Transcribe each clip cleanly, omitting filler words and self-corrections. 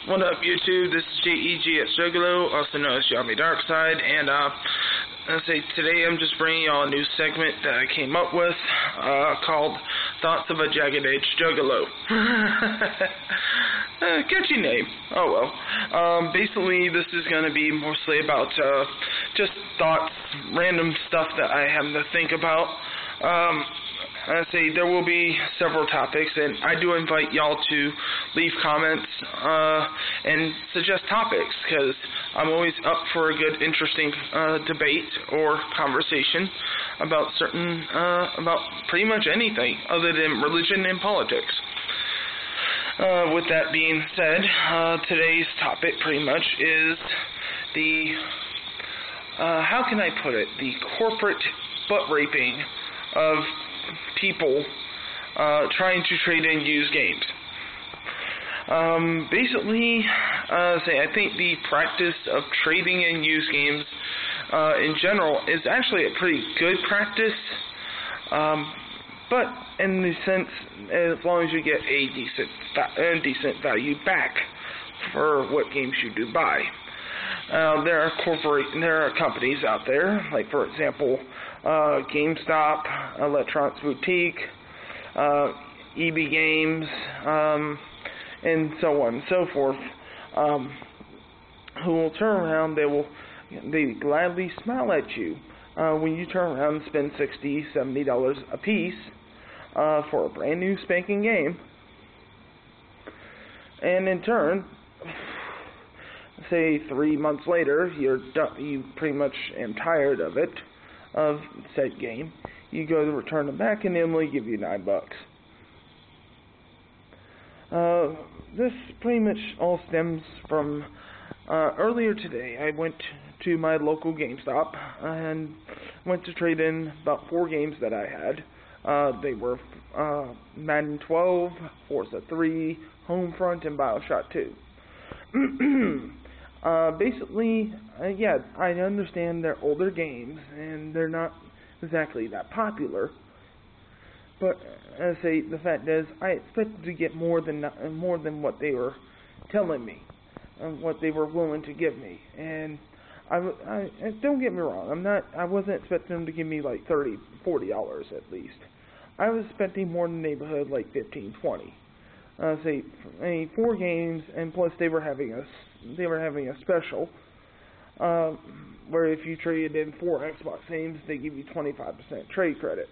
What up, YouTube? This is JEG at Juggalo, also known as Yami Darkside, and today I'm just bringing y'all a new segment that I came up with called Thoughts of a Jagged Edge Juggalo. Catchy name. Oh well. Basically, this is going to be mostly about just thoughts, random stuff that I happen to think about. There will be several topics, and I do invite y'all to leave comments and suggest topics, because I'm always up for a good, interesting debate or conversation about about pretty much anything other than religion and politics. With that being said, today's topic pretty much is the, how can I put it, the corporate butt raping of people trying to trade in used games. I think the practice of trading in used games in general is actually a pretty good practice, but in the sense, as long as you get a decent value back for what games you do buy. There are companies out there, like for example, GameStop, Electronics Boutique, EB Games, and so on and so forth, who will turn around, they gladly smile at you when you turn around and spend $60, $70 a piece for a brand new spanking game, and in turn, say 3 months later, you pretty much am tired of it, of said game. You go to return it back, and they only give you $9. This pretty much all stems from earlier today. I went to my local GameStop and went to trade in about 4 games that I had. They were Madden 12, Forza 3, Homefront, and BioShock 2. I understand they're older games and they're not exactly that popular. But the fact is, I expected to get more than what they were telling me, and what they were willing to give me. And I don't get me wrong, I wasn't expecting them to give me like $30, $40 at least. I was expecting more in the neighborhood like 15, 20. 4 games, and plus they were having a special where if you traded in 4 Xbox games, they give you 25% trade credit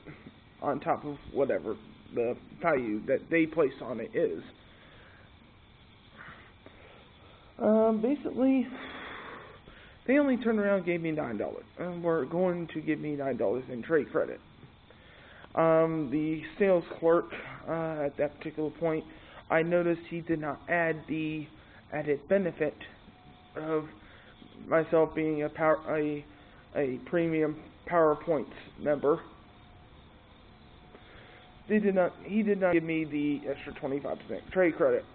on top of whatever the value that they place on it is. They only turned around and gave me $9, and were going to give me $9 in trade credit. The sales clerk at that particular point, I noticed he did not add the added benefit of myself being a premium PowerPoints member. He did not give me the extra 25% trade credit.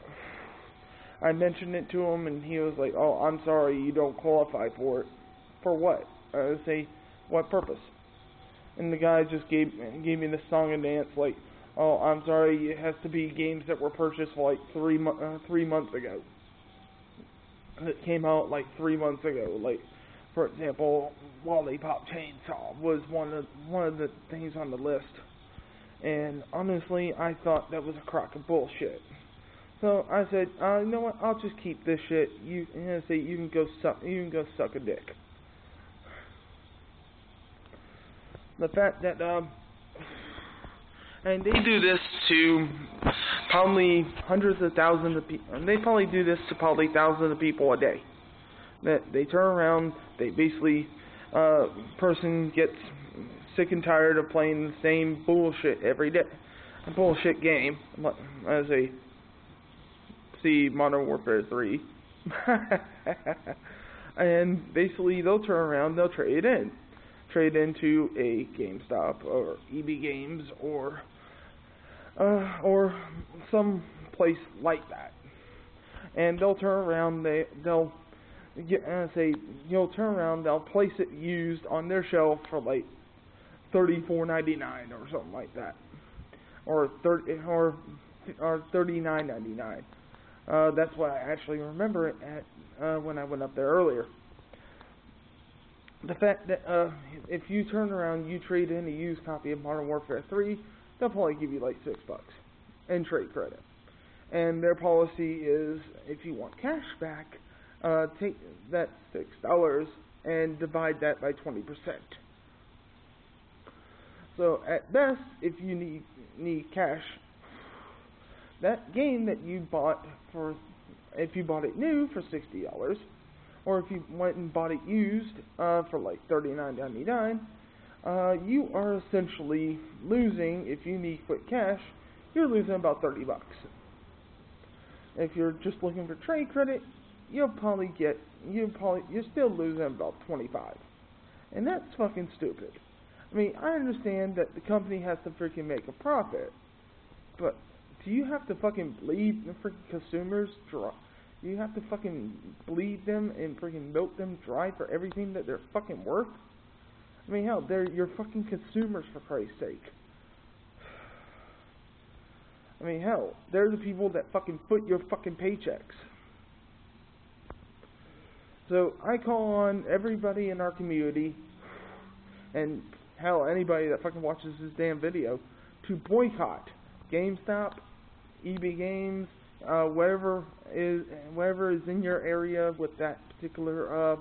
I mentioned it to him, and he was like, "Oh, I'm sorry, you don't qualify for it." For what? I would say, what purpose? And the guy just gave me the song and dance, like, "Oh, I'm sorry, it has to be games that were purchased like 3 months ago. It came out like 3 months ago." Like, for example, Lollipop Chainsaw was one of the things on the list. And honestly, I thought that was a crock of bullshit. So I said, you know what? I'll just keep this shit. You can go suck a dick. The fact that and they do this to probably hundreds of thousands of people. And they probably do this to probably thousands of people a day. That they turn around, they basically, person gets sick and tired of playing the same bullshit every day, a bullshit game, as see Modern Warfare 3, and basically they'll turn around, they'll trade into a GameStop or EB Games or some place like that, and they'll turn around, they'll place it used on their shelf for like $34.99 or something like that, or $39.99. That's why I actually remember it at when I went up there earlier. The fact that if you turn around, you trade in a used copy of Modern Warfare 3, they'll probably give you like $6 in trade credit. And their policy is, if you want cash back, take that $6 and divide that by 20%. So at best, if you need cash, that game that you bought if you bought it new for $60, or if you went and bought it used for like $39.99, you are essentially losing. If you need quick cash, you're losing about $30. If you're just looking for trade credit, you're still losing about $25, and that's fucking stupid. I mean, I understand that the company has to freaking make a profit, but do you have to fucking bleed the freaking consumers dry? You have to fucking bleed them and freaking milk them dry for everything that they're fucking worth? I mean, hell, they're your fucking consumers, for Christ's sake. I mean, hell, they're the people that fucking foot your fucking paychecks. So I call on everybody in our community, and hell, anybody that fucking watches this damn video, to boycott GameStop, EB Games, whatever is in your area with that particular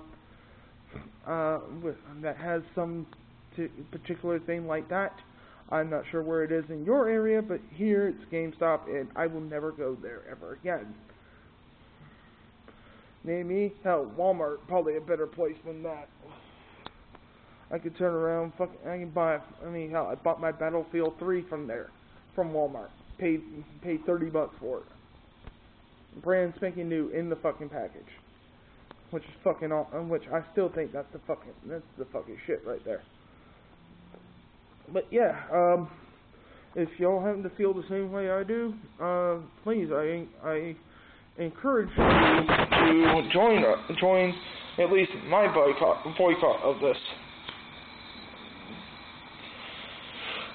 that has some particular thing like that. I'm not sure where it is in your area, but here it's GameStop, and I will never go there ever again. Name me, hell, Walmart, probably a better place than that. I could turn around, I can buy. I mean, hell, I bought my Battlefield 3 from there, from Walmart. Paid $30 for it. Brand spanking new in the fucking package, which is fucking which I still think that's the fucking shit right there. But yeah, if y'all happen to feel the same way I do, please, I encourage you to join at least my boycott of this.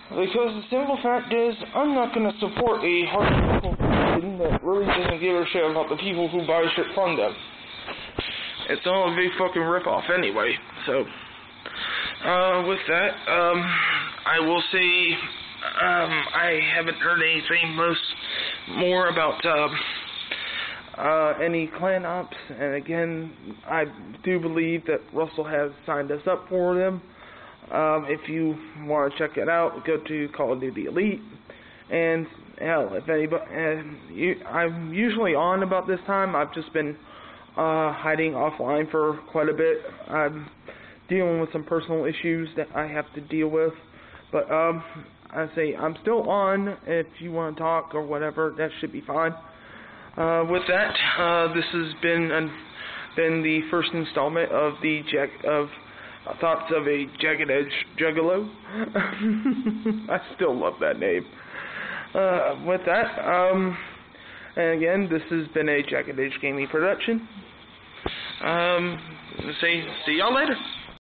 Because the simple fact is, I'm not going to support a hardcore person that really doesn't give a shit about the people who buy shit from them. It's all a big fucking ripoff anyway. So, with that, I will say, I haven't heard anything more about any clan ops, and again, I do believe that Russell has signed us up for them. If you want to check it out, go to Call of Duty Elite, and hell, if anybody, I'm usually on about this time. I've just been hiding offline for quite a bit. I'm dealing with some personal issues that I have to deal with, but I say I'm still on. If you want to talk or whatever, that should be fine. With that, this has been the first installment of the Thoughts of a Jagged Edge Juggalo. I still love that name. With that, and again, this has been a Jagged Edge Gaming production. See y'all later.